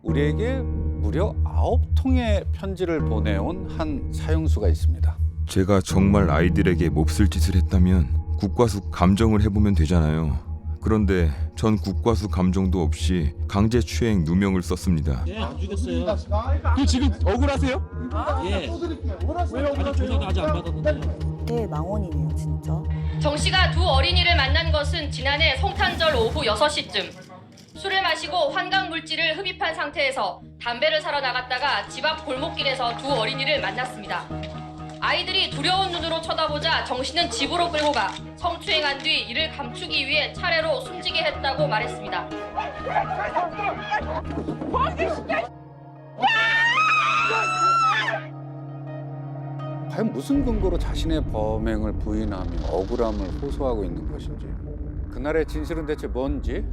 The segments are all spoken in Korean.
우리에게 무려 9통의 편지를 보내온 한 사형수가 있습니다. 제가 정말 아이들에게 몹쓸 짓을 했다면 국과수 감정을 해보면 되잖아요. 그런데 전 국과수 감정도 없이 강제추행 누명을 썼습니다. 예, 안 죽였어요. 그 지금 억울하세요? 예. 아직 조사도 아직 안 받았는데. 네, 망언이네요, 진짜. 정 씨가 두 어린이를 만난 것은 지난해 성탄절 오후 6시쯤. 술을 마시고 환각 물질을 흡입한 상태에서 담배를 사러 나갔다가 집 앞 골목길에서 두 어린이를 만났습니다. 아이들이 두려운 눈으로 쳐다보자 정 씨는 집으로 끌고 가 성추행한 뒤 이를 감추기 위해 차례로 숨지게 했다고 말했습니다. 과연 무슨 근거로 자신의 범행을 부인하며 억울함을 호소하고 있는 것인지, 그날의 진실은 대체 뭔지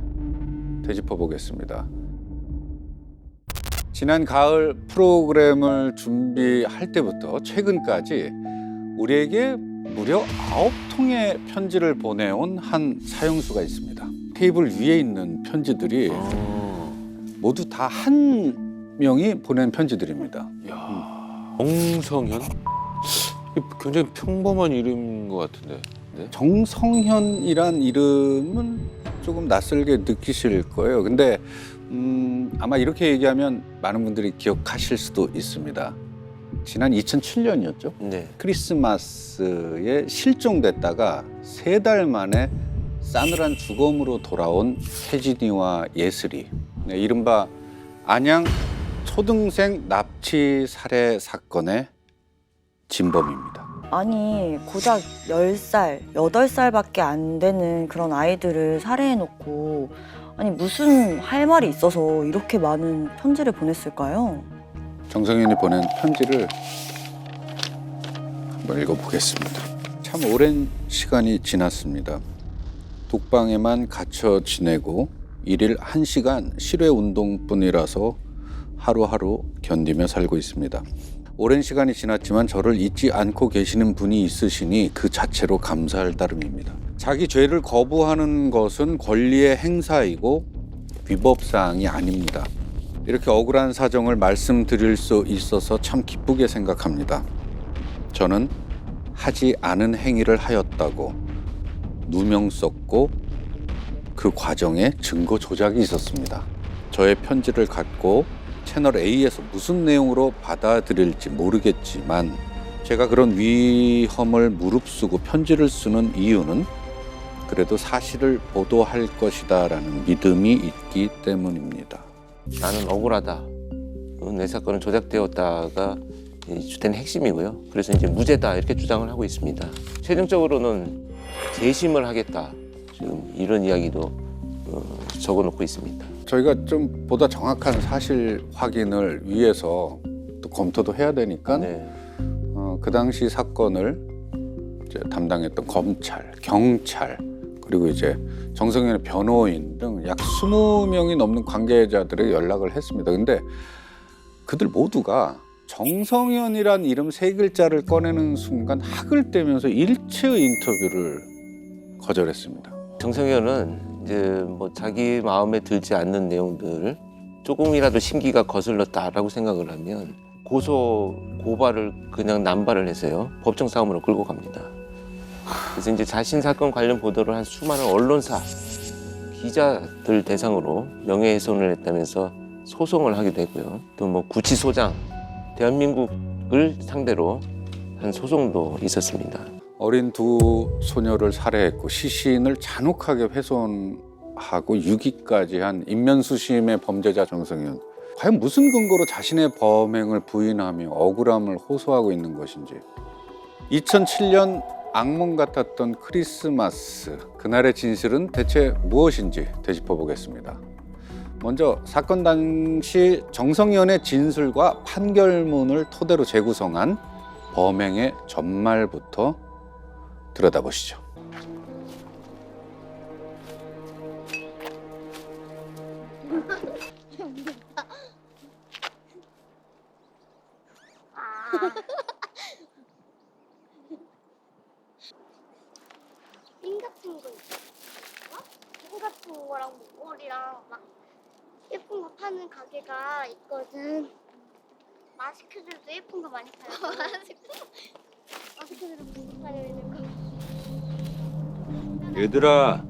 되짚어 보겠습니다. 지난 가을 프로그램을 준비할 때부터 최근까지 우리에게 무려 9통의 편지를 보내온 한 사형수가 있습니다. 테이블 위에 있는 편지들이 모두 다 한 명이 보낸 편지들입니다. 정성현? 굉장히 평범한 이름인 것 같은데. 네? 정성현이란 이름은 조금 낯설게 느끼실 거예요. 근데 아마 이렇게 얘기하면 많은 분들이 기억하실 수도 있습니다. 지난 2007년이었죠. 네. 크리스마스에 실종됐다가 3달 만에 싸늘한 죽음으로 돌아온 혜진이와 예슬이. 네, 이른바 안양 초등생 납치 살해 사건의 진범입니다. 아니, 고작 10살, 8살밖에 안 되는 그런 아이들을 살해해놓고 아니, 무슨 할 말이 있어서 이렇게 많은 편지를 보냈을까요? 정성현이 보낸 편지를 한번 읽어보겠습니다. 참 오랜 시간이 지났습니다. 독방에만 갇혀 지내고 일일 1시간 실외 운동뿐이라서 하루하루 견디며 살고 있습니다. 오랜 시간이 지났지만 저를 잊지 않고 계시는 분이 있으시니 그 자체로 감사할 따름입니다. 자기 죄를 거부하는 것은 권리의 행사이고 위법사항이 아닙니다. 이렇게 억울한 사정을 말씀드릴 수 있어서 참 기쁘게 생각합니다. 저는 하지 않은 행위를 하였다고 누명 썼고 그 과정에 증거 조작이 있었습니다. 저의 편지를 갖고 채널 A에서 무슨 내용으로 받아들일지 모르겠지만 제가 그런 위험을 무릅쓰고 편지를 쓰는 이유는 그래도 사실을 보도할 것이다라는 믿음이 있기 때문입니다. 나는 억울하다. 내 사건은 조작되었다가 주된 핵심이고요. 그래서 이제 무죄다 이렇게 주장을 하고 있습니다. 최종적으로는 재심을 하겠다. 지금 이런 이야기도 적어놓고 있습니다. 저희가 좀 보다 정확한 사실 확인을 위해서 또 검토도 해야 되니까 네. 그 당시 사건을 이제 담당했던 검찰, 경찰 그리고 이제 정성현의 변호인 등 약 20명이 넘는 관계자들에게 연락을 했습니다. 근데 그들 모두가 정성현이란 이름 3글자를 꺼내는 순간 학을 떼면서 일체의 인터뷰를 거절했습니다. 정성현은 이제 뭐 자기 마음에 들지 않는 내용들 조금이라도 심기가 거슬렀다라고 생각을 하면 고발을 그냥 남발을 해서요. 법정 싸움으로 끌고 갑니다. 그래서 이제 자신 사건 관련 보도를 한 수많은 언론사, 기자들 대상으로 명예훼손을 했다면서 소송을 하기도 했고요. 또 뭐 구치소장, 대한민국을 상대로 한 소송도 있었습니다. 어린 두 소녀를 살해했고 시신을 잔혹하게 훼손하고 유기까지 한 인면수심의 범죄자 정성현. 과연 무슨 근거로 자신의 범행을 부인하며 억울함을 호소하고 있는 것인지. 2007년 악몽 같았던 크리스마스, 그날의 진실은 대체 무엇인지 되짚어 보겠습니다. 먼저 사건 당시 정성현의 진술과 판결문을 토대로 재구성한 범행의 전말부터 들여다보시죠. 핀 같은 거 있어? 핀 같은 거랑 목걸이랑 막 예쁜 거 파는 파는 가게가 있거든. 마스크들도 예쁜 거 많이 팔고. 마스크들도 많이 팔고 있는 거. 얘들아,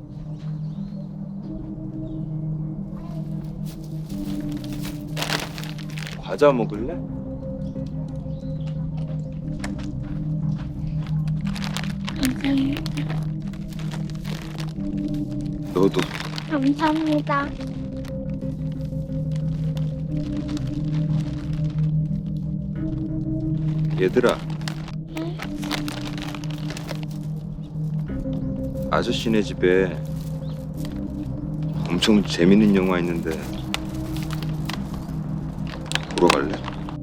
과자 먹을래? 너도. 감사합니다. 얘들아. 아저씨네 집에 엄청 재밌는 영화 있는데 보러 갈래?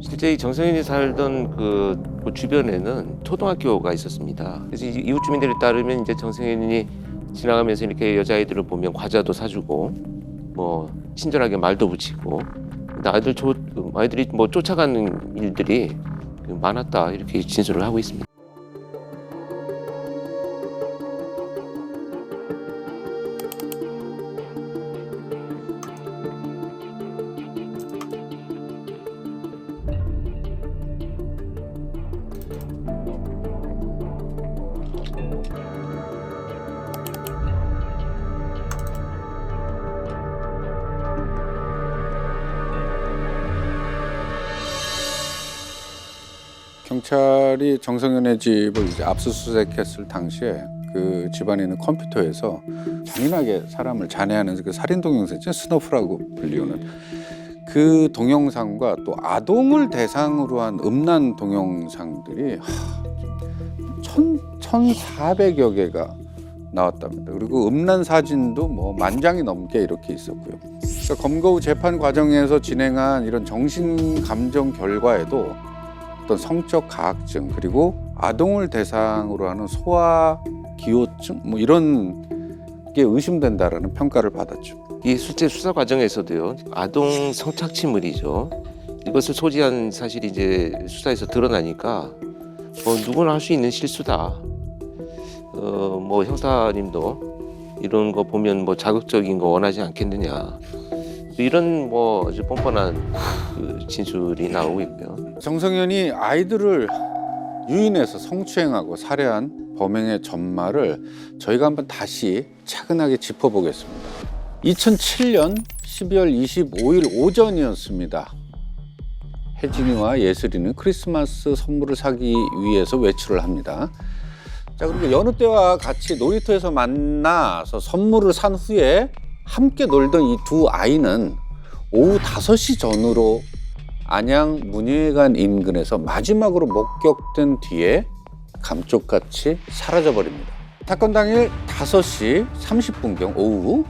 실제 이 정성현이 살던 그 주변에는 초등학교가 있었습니다. 그래서 이웃 주민들에 따르면 이제 정성현이 지나가면서 이렇게 여자아이들을 보면 과자도 사주고 뭐 친절하게 말도 붙이고 아이들이 뭐 쫓아가는 일들이 많았다 이렇게 진술을 하고 있습니다. 경찰이 정성현의 집을 이제 압수수색했을 당시에 그 집안에 있는 컴퓨터에서 잔인하게 사람을 잔해하는 그 살인 동영상 있죠, 스너프라고 불리우는 그 동영상과 또 아동을 대상으로 한 음란 동영상들이 1,400여 개가 나왔답니다. 그리고 음란 사진도 뭐 10,000장이 넘게 이렇게 있었고요. 그러니까 검거 후 재판 과정에서 진행한 이런 정신 감정 결과에도 어떤 성적 가학증 그리고 아동을 대상으로 하는 소아 기호증 뭐 이런 게 의심된다라는 평가를 받았죠. 이 실제 수사 과정에서도요 아동 성착취물이죠. 이것을 소지한 사실이 이제 수사에서 드러나니까 누구나 할 수 있는 실수다. 뭐 형사님도 이런 거 보면 뭐 자극적인 거 원하지 않겠느냐. 이런 뭐 아주 뻔뻔한 그 진술이 나오고 있고요. 정성현이 아이들을 유인해서 성추행하고 살해한 범행의 전말을 저희가 한번 다시 차근하게 짚어보겠습니다. 2007년 12월 25일 오전이었습니다. 혜진이와 예슬이는 크리스마스 선물을 사기 위해서 외출을 합니다. 자, 그리고 여느 때와 같이 놀이터에서 만나서 선물을 산 후에 함께 놀던 이 두 아이는 오후 5시 전후로 안양 문예관 인근에서 마지막으로 목격된 뒤에 감쪽같이 사라져버립니다. 사건 당일 5시 30분경 오후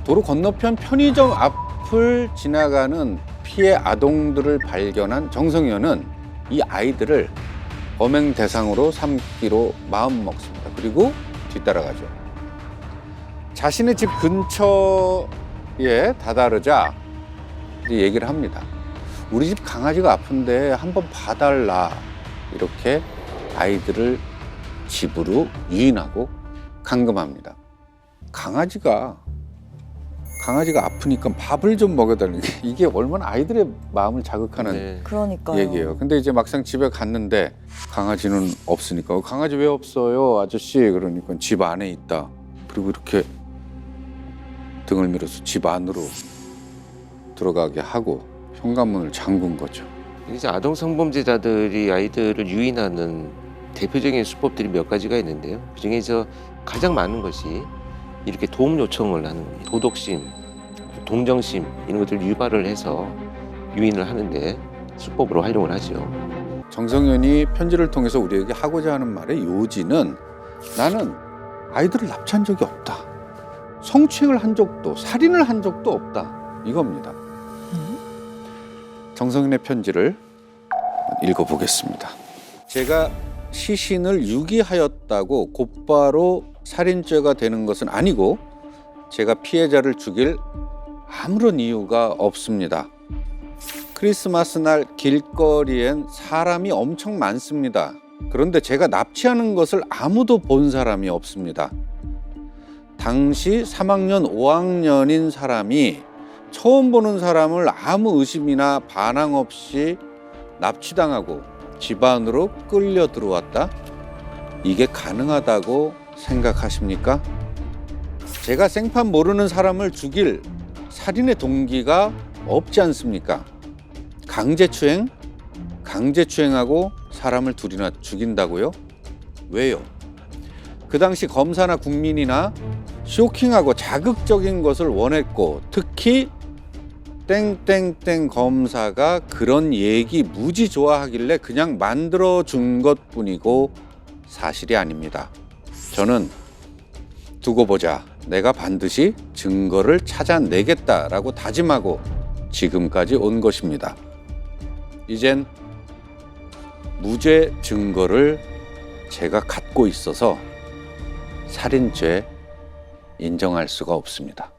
도로 건너편 편의점 앞을 지나가는 피해 아동들을 발견한 정성현은 이 아이들을 범행 대상으로 삼기로 마음먹습니다. 그리고 뒤따라가죠. 자신의 집 근처에 다다르자 이제 얘기를 합니다. 우리 집 강아지가 아픈데 한번 봐달라. 이렇게 아이들을 집으로 유인하고 감금합니다. 강아지가 아프니까 밥을 좀 먹여달라는 게 이게 얼마나 아이들의 마음을 자극하는 네. 그러니까요. 얘기예요. 근데 이제 막상 집에 갔는데 강아지는 없으니까 강아지 왜 없어요, 아저씨? 그러니까 집 안에 있다. 그리고 이렇게 등을 밀어서 집 안으로 들어가게 하고 현관문을 잠근 거죠. 이제 아동 성범죄자들이 아이들을 유인하는 대표적인 수법들이 몇 가지가 있는데요. 그중에서 가장 많은 것이 이렇게 도움 요청을 하는 겁니다. 도덕심, 동정심 이런 것들을 유발을 해서 유인을 하는데 수법으로 활용을 하죠. 정성현이 편지를 통해서 우리에게 하고자 하는 말의 요지는 나는 아이들을 납치한 적이 없다. 성추행을 한 적도 살인을 한 적도 없다. 이겁니다. 정성현의 편지를 읽어보겠습니다. 제가 시신을 유기하였다고 곧바로 살인죄가 되는 것은 아니고 제가 피해자를 죽일 아무런 이유가 없습니다. 크리스마스 날 길거리엔 사람이 엄청 많습니다. 그런데 제가 납치하는 것을 아무도 본 사람이 없습니다. 당시 3학년, 5학년인 사람이 처음 보는 사람을 아무 의심이나 반항 없이 납치당하고 집 안으로 끌려 들어왔다? 이게 가능하다고 생각하십니까? 제가 생판 모르는 사람을 죽일 살인의 동기가 없지 않습니까? 강제추행? 강제추행하고 사람을 둘이나 죽인다고요? 왜요? 그 당시 검사나 국민이나 쇼킹하고 자극적인 것을 원했고 특히 땡땡땡 검사가 그런 얘기 무지 좋아하길래 그냥 만들어준 것뿐이고 사실이 아닙니다. 저는 두고 보자. 내가 반드시 증거를 찾아내겠다라고 다짐하고 지금까지 온 것입니다. 이젠 무죄 증거를 제가 갖고 있어서 살인죄 인정할 수가 없습니다.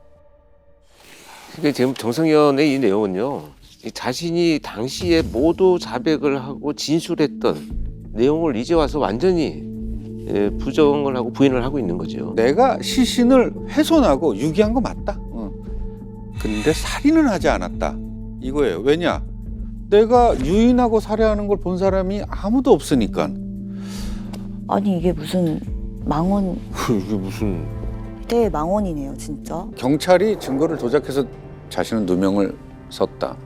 그게 지금 정성현의 이 내용은요, 이 자신이 당시에 모두 자백을 하고 진술했던 내용을 이제 와서 완전히 부정을 하고 부인을 하고 있는 거죠. 내가 시신을 훼손하고 유기한 거 맞다. 근데 살인은 하지 않았다. 이거예요. 왜냐? 내가 유인하고 살해하는 걸 본 사람이 아무도 없으니까. 아니 이게 무슨 망언 이게 무슨 대망언이네요 진짜. 경찰이 증거를 조작해서 자신은 누명을 썼다.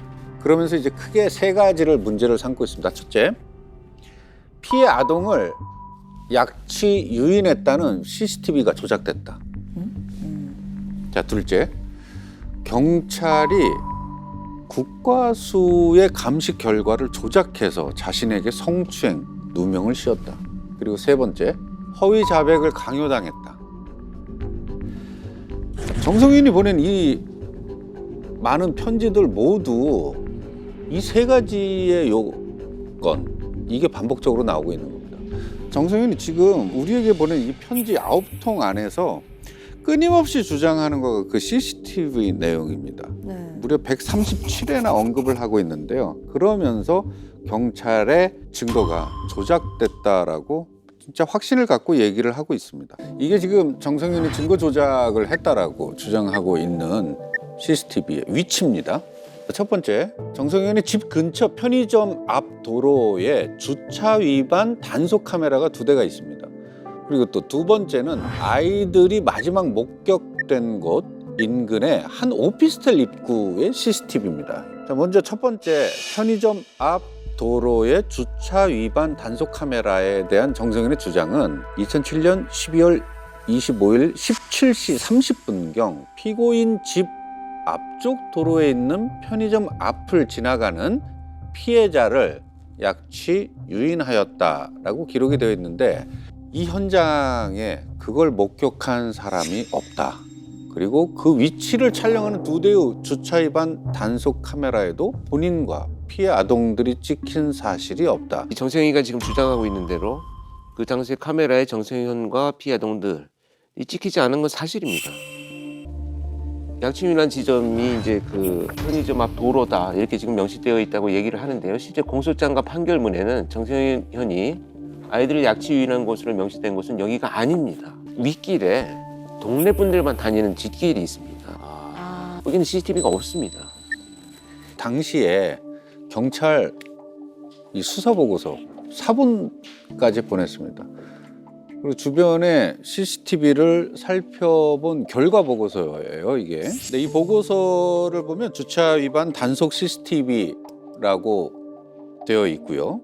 그러면서 이제 크게 세 가지를 문제를 삼고 있습니다. 첫째, 피해 아동을 약취 유인했다는 CCTV가 조작됐다. 자, 둘째, 경찰이 국과수의 감식 결과를 조작해서 자신에게 성추행, 누명을 씌웠다. 그리고 세 번째, 허위 자백을 강요당했다. 정성윤이 보낸 이 많은 편지들 모두 이 세 가지의 요건, 이게 반복적으로 나오고 있는 겁니다. 정성윤이 지금 우리에게 보낸 이 편지 9통 안에서 끊임없이 주장하는 거가 그 CCTV 내용입니다. 네. 무려 137회나 언급을 하고 있는데요. 그러면서 경찰의 증거가 조작됐다라고 진짜 확신을 갖고 얘기를 하고 있습니다. 이게 지금 정성윤이 증거 조작을 했다라고 주장하고 있는 CCTV의 위치입니다. 첫 번째, 정성윤의 집 근처 편의점 앞 도로에 주차 위반 단속 카메라가 2대가 있습니다. 그리고 또 두 번째는 아이들이 마지막 목격된 곳 인근의 한 오피스텔 입구의 CCTV입니다. 자, 먼저 첫 번째, 편의점 앞 도로의 주차 위반 단속 카메라에 대한 정성윤의 주장은 2007년 12월 25일 17시 30분경 피고인 집 앞쪽 도로에 있는 편의점 앞을 지나가는 피해자를 약취 유인하였다라고 기록이 되어 있는데 이 현장에 그걸 목격한 사람이 없다. 그리고 그 위치를 촬영하는 2대의 주차 위반 단속 카메라에도 본인과 피해 아동들이 찍힌 사실이 없다. 정성현이가 지금 주장하고 있는 대로 그 당시에 카메라에 정성현과 피해 아동들이 찍히지 않은 건 사실입니다. 약취유인한 지점이 이제 그 편의점 앞 도로다 이렇게 지금 명시되어 있다고 얘기를 하는데요. 실제 공소장과 판결문에는 정성현이 아이들을 약취 유인한 곳으로 명시된 곳은 여기가 아닙니다. 윗길에 동네 분들만 다니는 뒷길이 있습니다. 여기는 CCTV가 없습니다. 당시에 경찰 이 수사 보고서 4분까지 보냈습니다. 그리고 주변에 CCTV를 살펴본 결과 보고서예요, 이게. 근데 이 보고서를 보면 주차 위반 단속 CCTV라고 되어 있고요.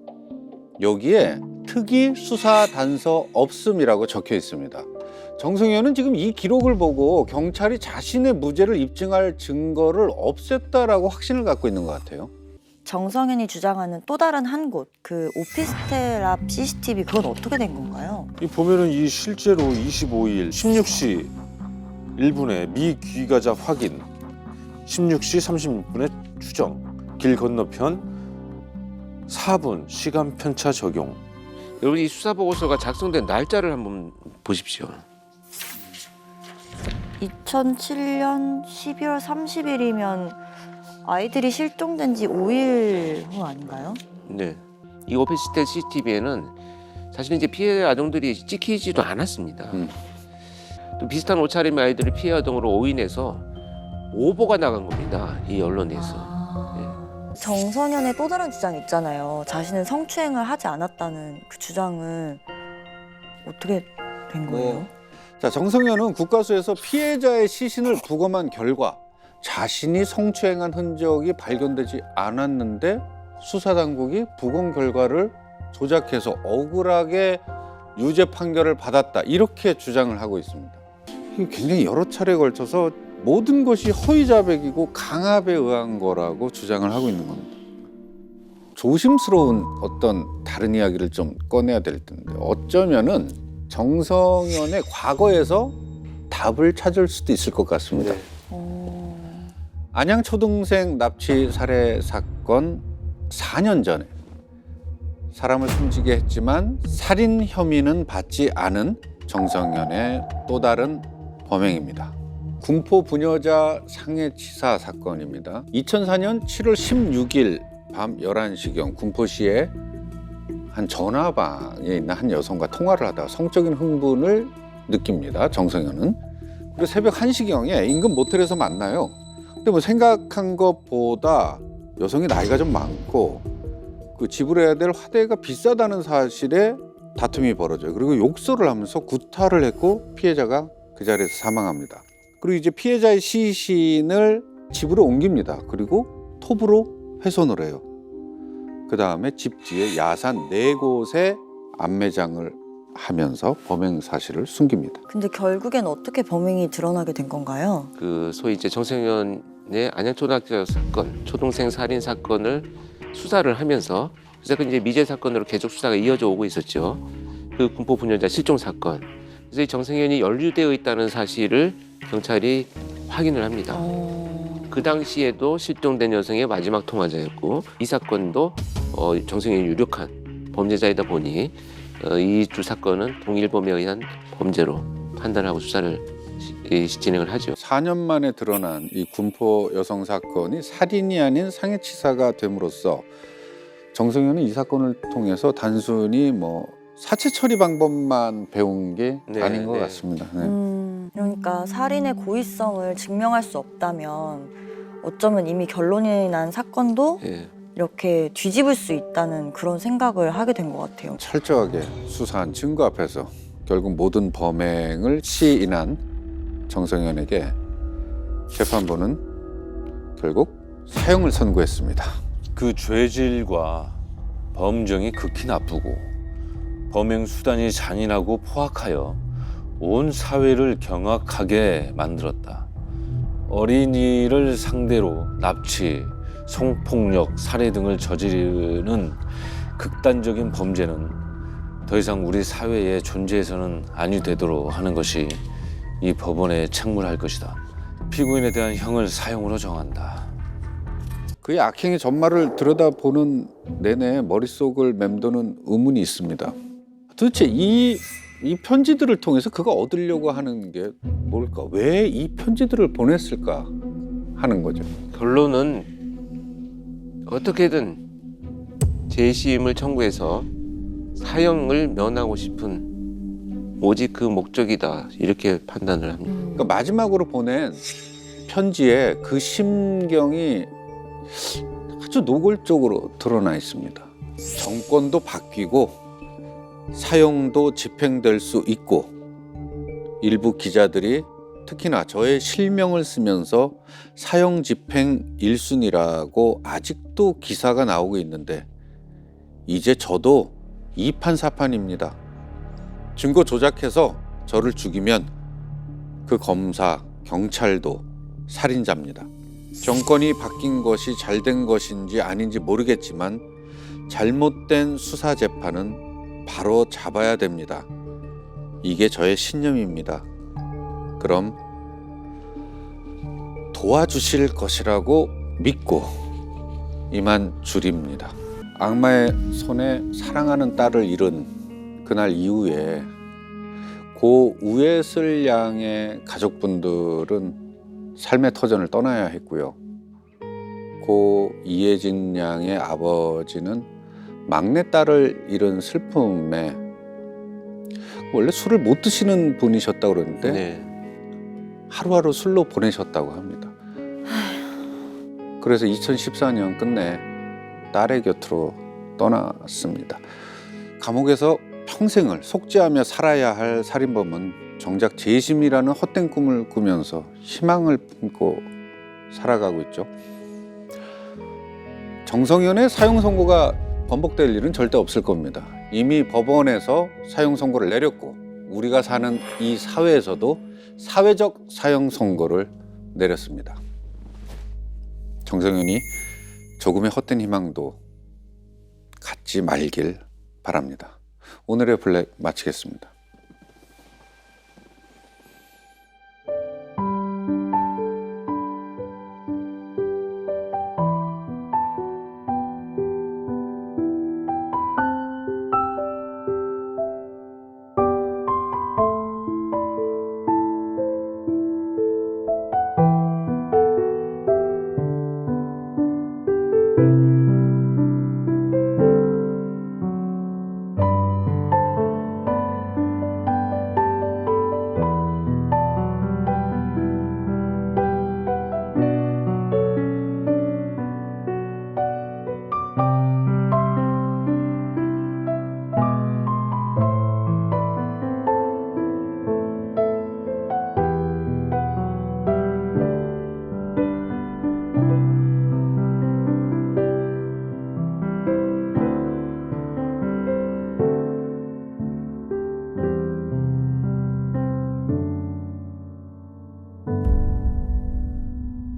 여기에 특이 수사 단서 없음이라고 적혀 있습니다. 정성현은 지금 이 기록을 보고 경찰이 자신의 무죄를 입증할 증거를 없앴다라고 확신을 갖고 있는 것 같아요. 정성현이 주장하는 또 다른 한 곳, 그 오피스텔 앞 CCTV 그건 어떻게 된 건가요? 이 보면은 이 실제로 25일 16시 1분에 미귀가자 확인, 16시 36분에 추정, 길 건너편 4분 시간 편차 적용. 여러분 이 수사 보고서가 작성된 날짜를 한번 보십시오. 2007년 12월 30일이면 아이들이 실종된 지 5일 후 아닌가요? 네. 이 오피스텔 CCTV에는 사실 이제 피해 아동들이 찍히지도 않았습니다. 또 비슷한 옷차림의 아이들을 피해 아동으로 오인해서 오보가 나간 겁니다. 이 언론에서. 정성현의 또 다른 주장 있잖아요. 자신은 성추행을 하지 않았다는 그 주장은 어떻게 된 거예요? 자, 정성현은 국과수에서 피해자의 시신을 부검한 결과 자신이 성추행한 흔적이 발견되지 않았는데 수사당국이 부검 결과를 조작해서 억울하게 유죄 판결을 받았다, 이렇게 주장을 하고 있습니다. 이게 굉장히 여러 차례에 걸쳐서 모든 것이 허위자백이고 강압에 의한 거라고 주장을 하고 있는 겁니다. 조심스러운 어떤 다른 이야기를 좀 꺼내야 될 텐데, 어쩌면은 정성현의 과거에서 답을 찾을 수도 있을 것 같습니다. 안양 초등생 납치 살해 사건 4년 전에 사람을 숨지게 했지만 살인 혐의는 받지 않은 정성현의 또 다른 범행입니다. 군포 부녀자 상해치사 사건입니다. 2004년 7월 16일 밤 11시경 군포시의 한 전화방에 있는 한 여성과 통화를 하다가 성적인 흥분을 느낍니다. 정성현은. 그리고 새벽 1시경에 인근 모텔에서 만나요. 근데 뭐 생각한 것보다 여성이 나이가 좀 많고 그 지불해야 될 화대가 비싸다는 사실에 다툼이 벌어져요. 그리고 욕설을 하면서 구타를 했고 피해자가 그 자리에서 사망합니다. 그리고 이제 피해자의 시신을 집으로 옮깁니다. 그리고 톱으로 훼손을 해요. 그 다음에 집지에 야산 4곳에 암매장을 하면서 범행 사실을 숨깁니다. 근데 결국엔 어떻게 범행이 드러나게 된 건가요? 그 소위 이제 정성현의 안양초등학교 사건, 초등생 살인 사건을 수사를 하면서 그래서 이제 미제 사건으로 계속 수사가 이어져 오고 있었죠. 그 군포 부녀자 실종 사건. 그래서 이 정성현이 연루되어 있다는 사실을 경찰이 확인을 합니다. 그 당시에도 실종된 여성의 마지막 통화자였고 이 사건도 정성현이 유력한 범죄자이다 보니 이 두 사건은 동일범에 의한 범죄로 판단하고 수사를 진행을 하죠. 4년 만에 드러난 이 군포 여성 사건이 살인이 아닌 상해치사가 됨으로써 정성현은 이 사건을 통해서 단순히 뭐 사체 처리 방법만 배운 게 아닌 것 같습니다. 그러니까 살인의 고의성을 증명할 수 없다면 어쩌면 이미 결론이 난 사건도 이렇게 뒤집을 수 있다는 그런 생각을 하게 된 것 같아요. 철저하게 수사한 증거 앞에서 결국 모든 범행을 시인한 정성현에게 재판부는 결국 사형을 선고했습니다. 그 죄질과 범정이 극히 나쁘고 범행 수단이 잔인하고 포악하여 온 사회를 경악하게 만들었다. 어린이를 상대로 납치, 성폭력, 살해 등을 저지르는 극단적인 범죄는 더 이상 우리 사회에 존재해서는 아니 되도록 하는 것이 이 법원에 책무할 것이다. 피고인에 대한 형을 사형으로 정한다. 그의 악행의 전말을 들여다보는 내내 머릿속을 맴도는 의문이 있습니다. 도대체 이 편지들을 통해서 그가 얻으려고 하는 게 뭘까? 왜 이 편지들을 보냈을까 하는 거죠. 결론은 어떻게든 재심을 청구해서 사형을 면하고 싶은 오직 그 목적이다, 이렇게 판단을 합니다. 그러니까 마지막으로 보낸 편지에 그 심경이 아주 노골적으로 드러나 있습니다. 정권도 바뀌고 사형도 집행될 수 있고 일부 기자들이 특히나 저의 실명을 쓰면서 사형 집행 1순위라고 아직도 기사가 나오고 있는데 이제 저도 이판사판입니다. 증거 조작해서 저를 죽이면 그 검사, 경찰도 살인자입니다. 정권이 바뀐 것이 잘된 것인지 아닌지 모르겠지만 잘못된 수사 재판은 바로 잡아야 됩니다. 이게 저의 신념입니다. 그럼 도와주실 것이라고 믿고 이만 줄입니다. 악마의 손에 사랑하는 딸을 잃은 그날 이후에 고 우예슬 양의 가족분들은 삶의 터전을 떠나야 했고요. 고 이혜진 양의 아버지는 막내딸을 잃은 슬픔에 원래 술을 못 드시는 분이셨다고 그러는데 하루하루 술로 보내셨다고 합니다. 그래서 2014년 끝내 딸의 곁으로 떠났습니다. 감옥에서 평생을 속죄하며 살아야 할 살인범은 정작 재심이라는 헛된 꿈을 꾸면서 희망을 품고 살아가고 있죠. 정성현의 사형 선고가 번복될 일은 절대 없을 겁니다. 이미 법원에서 사형 선고를 내렸고 우리가 사는 이 사회에서도 사회적 사형 선고를 내렸습니다. 정성현이 조금의 헛된 희망도 갖지 말길 바랍니다. 오늘의 블랙 마치겠습니다.